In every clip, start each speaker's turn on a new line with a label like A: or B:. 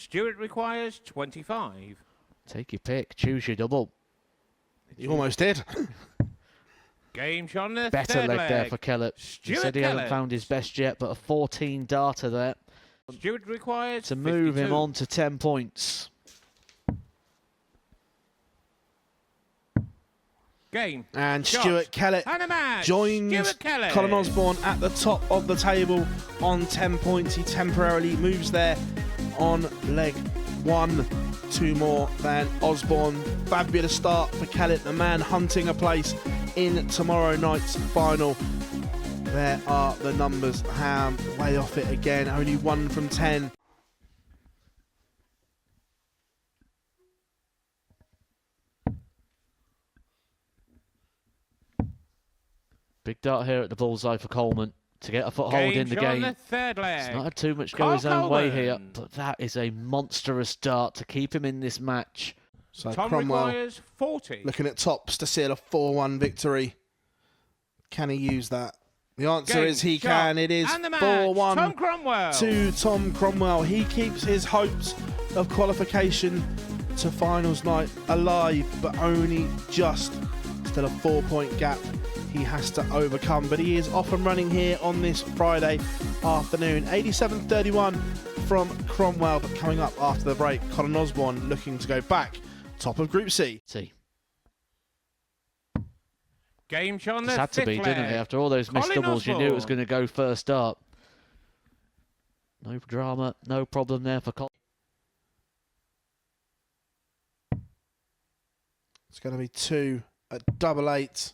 A: Stewart requires 25.
B: Take your pick. Choose your double.
C: You almost did.
A: Game shot on the
B: Better
A: third
B: leg there for Kellett. He said he hasn't
A: Kellett.
B: found his best yet, but a 14 darter there
A: Stewart requires
B: to move
A: 52.
B: him on to 10 points.
A: Game.
C: And
A: shot,
C: Stuart Kellett
A: and a match.
C: joins
A: Kellett.
C: Colin Osborne at the top of the table on 10 points. He temporarily moves there on leg 1. 2 more than Osborne. Fabulous start for Kellett, the man hunting a place in tomorrow night's final. There are the numbers. Ham way off it again. Only 1 from 10.
B: Big dart here at the bullseye for Coleman to get a foothold in the game.
A: The third leg.
B: He's not had too much go his own
A: Coleman.
B: way here, but that is a monstrous dart to keep him in this match.
C: So
A: Tom
C: Cromwell
A: requires 40.
C: looking at tops to seal a 4-1 victory. Can he use that? The answer is he can. It is 4-1
A: Tom Cromwell.
C: to Tom Cromwell. He keeps his hopes of qualification to finals night alive, but only just. Still a 4-point gap he has to overcome, but he is off and running here on this Friday afternoon. 87.31 from Cromwell, but coming up after the break, Colin Osborne looking to go back top of Group C.
A: Game shot on the
B: It had to be,
A: fifth
B: didn't it?
A: leg.
B: After all those missed
A: Colin
B: doubles, you knew it was
A: Osborne.
B: going to go first up. No drama, no problem there for Colin.
C: It's going to be 2 at double 8.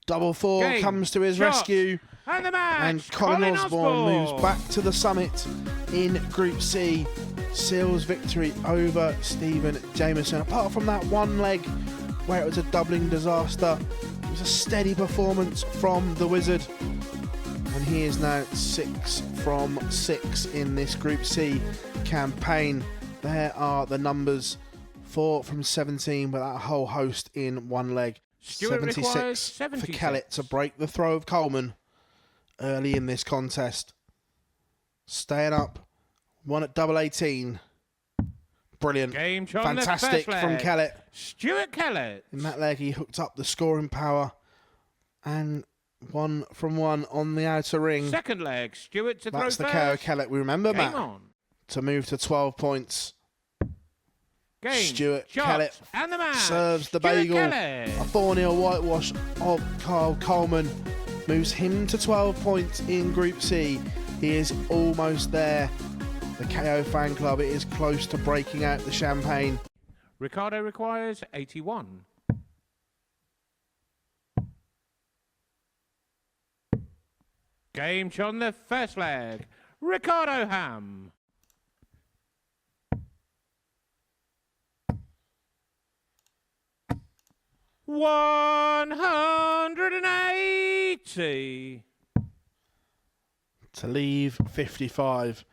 C: Double 4
A: Game,
C: comes to his
A: shot,
C: rescue.
A: And the match.
C: And Colin Osborne moves back to the summit in Group C. Seals victory over Stephen Jameson. Apart from that one leg where it was a doubling disaster, it was a steady performance from the Wizard. And he is now 6 from 6 in this Group C campaign. There are the numbers. 4 from 17, but that whole host in one leg.
A: Stewart
C: 76 for
A: 76.
C: Kellett to break the throw of Coleman early in this contest. Staying up, 1 at double 18. Brilliant.
A: Game shot on the
C: Fantastic
A: first
C: from
A: leg.
C: Kellett.
A: Stuart Kellett.
C: In that leg, he hooked up the scoring power. And 1 from 1 on the outer ring.
A: Second leg. Stewart to
C: That's
A: throw
C: the
A: first.
C: KO Kellett. We remember
A: Game
C: that.
A: on.
C: To move to 12 points.
A: Game.
C: Stuart
A: shot,
C: Kellett
A: and the match.
C: serves the
A: Stuart
C: bagel.
A: Kellett.
C: A 4-0 whitewash of Carl Coleman moves him to 12 points in Group C. He is almost there. The KO fan club, it is close to breaking out the champagne.
A: Ricardo requires 81. Game shot on the first leg. Ricardo Ham. $180.
C: To leave 55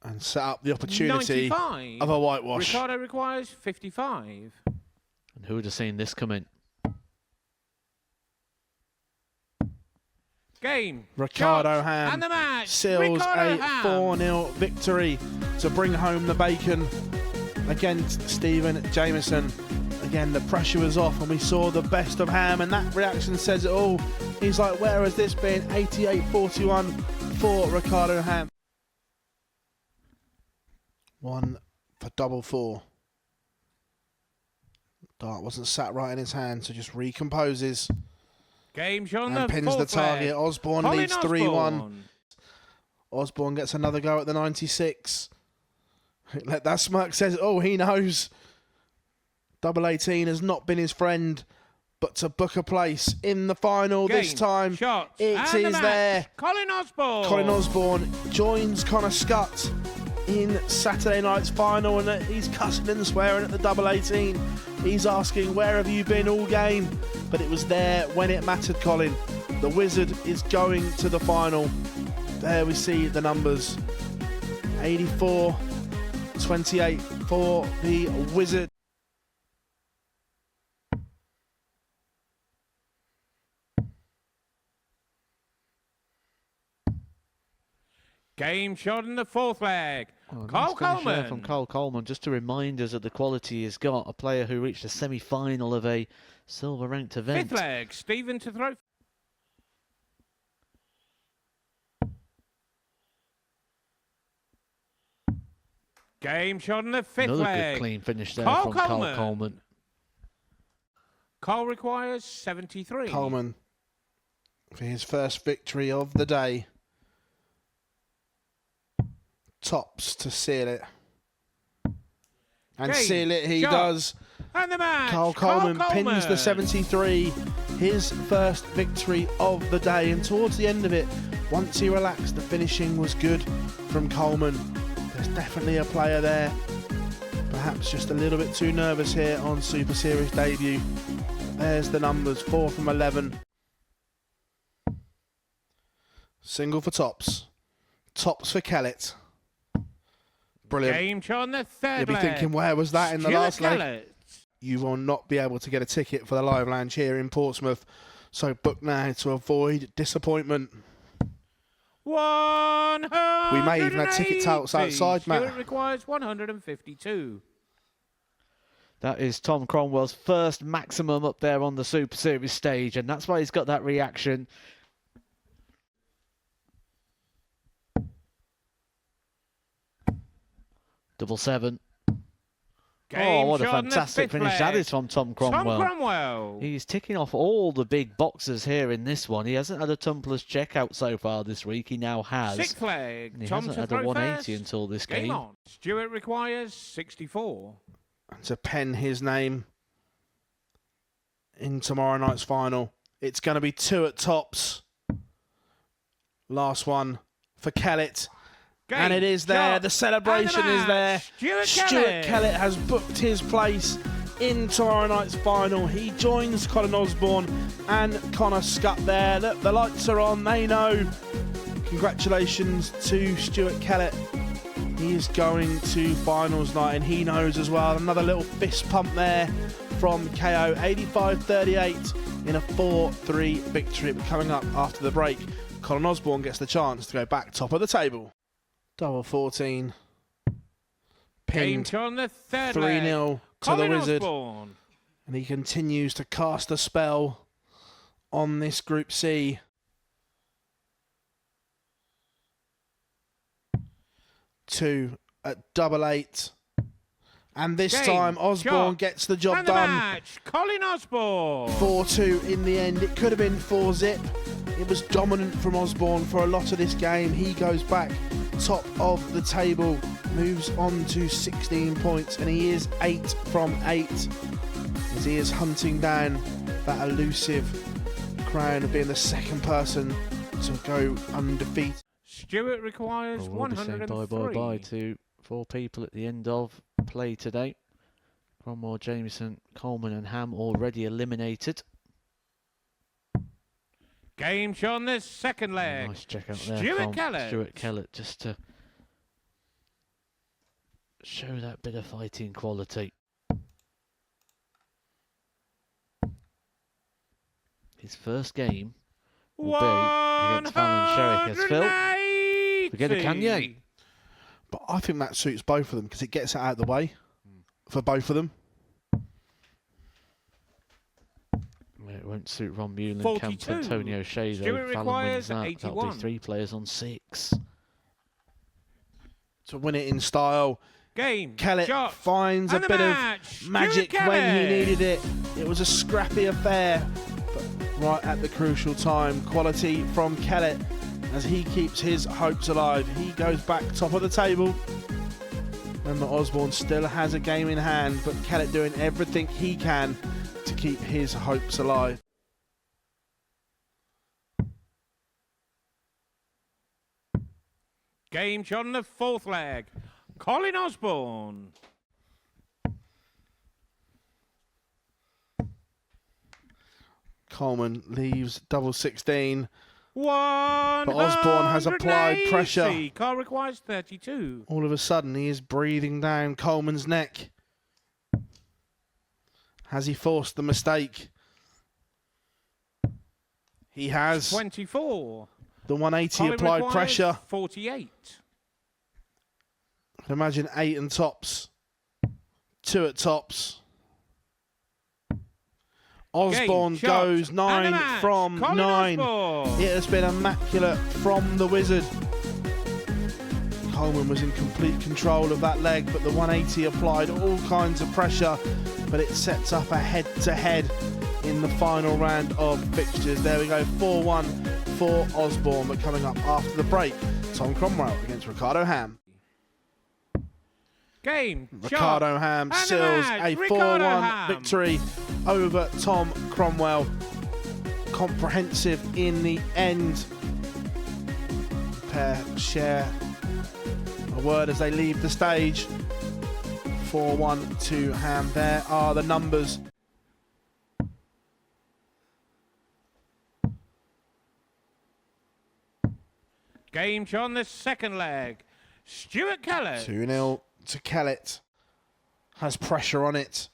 C: and set up the opportunity
A: 95.
C: of a whitewash.
A: Ricardo requires 55.
B: And who would have seen this come in?
A: Game.
C: Ricardo
A: shot,
C: Ham
A: and the match.
C: seals
A: Ricardo
C: a
A: Ham.
C: 4-0 victory to bring home the bacon against Stephen Jameson. Again, the pressure was off and we saw the best of Ham, and that reaction says it all. He's like, where has this been? 88-41 for Ricardo Ham. 1 for double 4. Dart wasn't sat right in his hand, so just recomposes.
A: Game shot on
C: And
A: the
C: pins the
A: fourth leg.
C: target. Osborne
A: Colin
C: leads 3-1.
A: Osborne.
C: Osborne gets another go at the 96. Let that smirk says, oh, he knows. Double 18 has not been his friend, but to book a place in the final
A: Game,
C: this time,
A: shots,
C: it
A: and
C: is
A: the match.
C: there.
A: Colin Osborne.
C: Colin Osborne joins Connor Scutt in Saturday night's final, and he's cussing and swearing at the double 18. He's asking, where have you been all game? But it was there when it mattered, Colin. The Wizard is going to the final. There we see the numbers. 84-28 for the Wizard.
A: Game shot in the fourth leg.
B: Oh,
A: Cole
B: nice finish there
A: Coleman.
B: from Cole Coleman, just to remind us of the quality he's got. A player who reached the semi-final of a silver-ranked event.
A: Fifth leg. Stephen to throw. Game shot in the fifth
B: Another
A: leg.
B: good clean finish there
A: Cole
B: from Cole
A: Coleman.
B: Coleman.
A: Cole requires 73.
C: Coleman for his first victory of the day. Tops to seal it. And
A: Game,
C: seal it he
A: shot,
C: does.
A: And the match.
C: Cole Coleman pins the 73. His first victory of the day. And towards the end of it, once he relaxed, the finishing was good from Coleman. There's definitely a player there. Perhaps just a little bit too nervous here on Super Series debut. There's the numbers, 4 from 11. Single for Tops. Tops for Kellett. Brilliant.
A: Game shot in the third
C: You'll be
A: leg.
C: thinking, where was that in the
A: Stuart
C: last leg?
A: Kellett.
C: You will not be able to get a ticket for the live lounge here in Portsmouth. So book now to avoid disappointment.
A: 180.
C: We may even have ticket touts outside, Matt.
A: Stuart requires 152.
B: That is Tom Cromwell's first maximum up there on the Super Series stage, and that's why he's got that reaction. Double seven.
A: Game
B: Oh, what a
A: shot in the
B: fantastic
A: fifth
B: finish that
A: leg.
B: is from Tom Cromwell.
A: Tom Cromwell.
B: He's ticking off all the big boxes here in this one. He hasn't had a Tumblers checkout so far this week. He now has.
A: Sixth leg.
B: And he
A: Tom
B: hasn't
A: to
B: had a
A: throw
B: 180
A: first.
B: until this
A: Game
B: game.
A: on. Stuart requires 64.
C: And to pen his name in tomorrow night's final. It's going to be 2 at Tops. Last one for Kellett. And it is there. The celebration is there. Stuart Kellett has booked his place in tomorrow night's final. He joins Colin Osborne and Connor Scutt there. Look, the lights are on. They know. Congratulations to Stuart Kellett. He is going to finals night and he knows as well. Another little fist pump there from KO. 85-38 in a 4-3 victory. But coming up after the break, Colin Osborne gets the chance to go back top of the table. Double 14. Pinned
A: on the third
C: 3-0 to the
A: Colin
C: Wizard.
A: Osborne.
C: And he continues to cast a spell on this Group C. Two at double 8. And this
A: Game,
C: time Osborne
A: shot,
C: gets the job
A: and the
C: done.
A: match. Colin Osborne.
C: 4-2 in the end. It could have been 4-zip. It was dominant from Osborne for a lot of this game. He goes back top of the table, moves on to 16 points, and he is 8 from 8 as he is hunting down that elusive crown of being the second person to go undefeated.
A: Stuart requires
B: We'll be saying
A: 103.
B: bye to 4 people at the end of play today. Cromwell, Jameson, Coleman and Ham already eliminated.
A: Game shot on the second leg.
B: Nice check out there
A: Stuart
B: from
A: Kellett.
B: Stuart Kellett, just to show that bit of fighting quality. His first game will be against Fallon Sherrick as Phil. We get a Kanye.
C: But I think that suits both of them because it gets it out of the way for both of them.
B: It won't suit Ron Mulan,
A: 42.
B: Camp and Tony O'Shea though.
A: Stuart
B: Fallon wins
A: requires
B: that. That'll
A: 81.
B: be 3 players on 6.
C: To win it in style.
A: Game.
C: Kellett
A: shot,
C: finds a
A: and the
C: bit
A: match.
C: of magic
A: Stuart
C: when he
A: Kellett.
C: needed it. It was a scrappy affair, but right at the crucial time. Quality from Kellett as he keeps his hopes alive. He goes back top of the table. Remember, Osborne still has a game in hand, but Kellett doing everything he can to keep his hopes alive.
A: Game shot on the fourth leg. Colin Osborne.
C: Coleman leaves double 16.
A: But
C: Osborne has applied pressure.
A: Carl requires 32.
C: All of a sudden, he is breathing down Coleman's neck. Has he forced the mistake? He has.
A: 24.
C: The The 180
A: Colin
C: applied
A: requires
C: pressure.
A: 48.
C: Imagine 8 and tops. 2 at tops. Osborne
A: Game,
C: goes
A: shot,
C: 9
A: and a match.
C: from
A: Colin
C: 9.
A: Osborne.
C: It has been immaculate from the Wizard. Coleman was in complete control of that leg, but the 180 applied all kinds of pressure, but it sets up a head-to-head in the final round of fixtures. There we go, 4-1 for Osborne, but coming up after the break, Tom Cromwell against Ricardo Ham.
A: Game,
C: Ricardo
A: shot,
C: Ham
A: and
C: seals
A: match.
C: a
A: Ricardo
C: 4-1
A: Ham.
C: victory over Tom Cromwell. Comprehensive in the end. Pair share a word as they leave the stage. 4-1 to Ham. There are the numbers.
A: Game on the second leg. Stuart Kellett.
C: 2-0 to Kellett. Has pressure on it.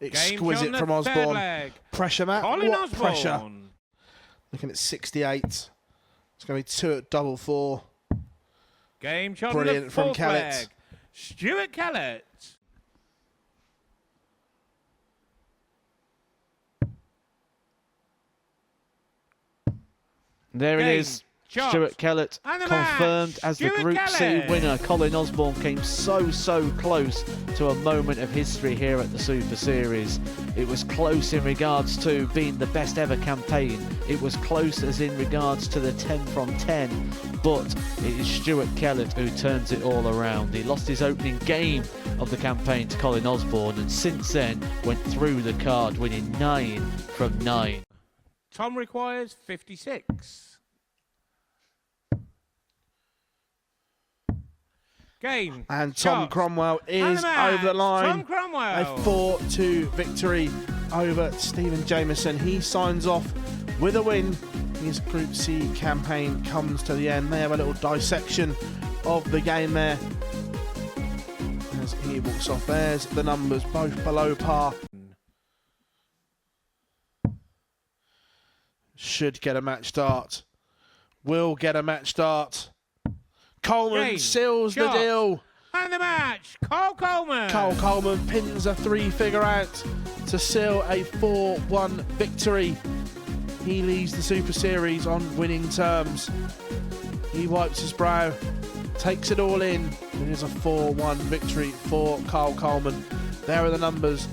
C: Exquisite from Osborne.
A: Leg.
C: Pressure, Matt.
A: Colin
C: What
A: Osborne.
C: pressure? Looking at 68. It's going to be 2 at double 4.
A: Game on
C: Brilliant
A: the
C: from
A: fourth
C: Kellett.
A: leg. Stuart Kellett.
B: There it
A: Game,
B: is.
A: shot,
B: Stuart Kellett
A: and the
B: confirmed
A: match.
B: as the
A: Stuart
B: Group C
A: Kellett.
B: winner. Colin Osborne came so close to a moment of history here at the Super Series. It was close in regards to being the best ever campaign. It was close as in regards to the 10 from 10, but it is Stuart Kellett who turns it all around. He lost his opening game of the campaign to Colin Osborne, and since then went through the card, winning 9 from 9.
A: Tom requires 56. Game.
C: And Tom
A: shot,
C: Cromwell
A: and
C: is
A: the match.
C: over the line.
A: Tom Cromwell.
C: A 4-2 victory over Stephen Jameson. He signs off with a win. His Group C campaign comes to the end. They have a little dissection of the game there. As he walks off, there's the numbers, both below par. Should get a match start. Will get a match start. Coleman
A: Game,
C: seals
A: shot,
C: the deal.
A: And the match. Coleman.
C: Cole Coleman pins a 3-figure out to seal a 4-1 victory. He leaves the Super Series on winning terms. He wipes his brow, takes it all in. It is a 4-1 victory for Carl Coleman. There are the numbers.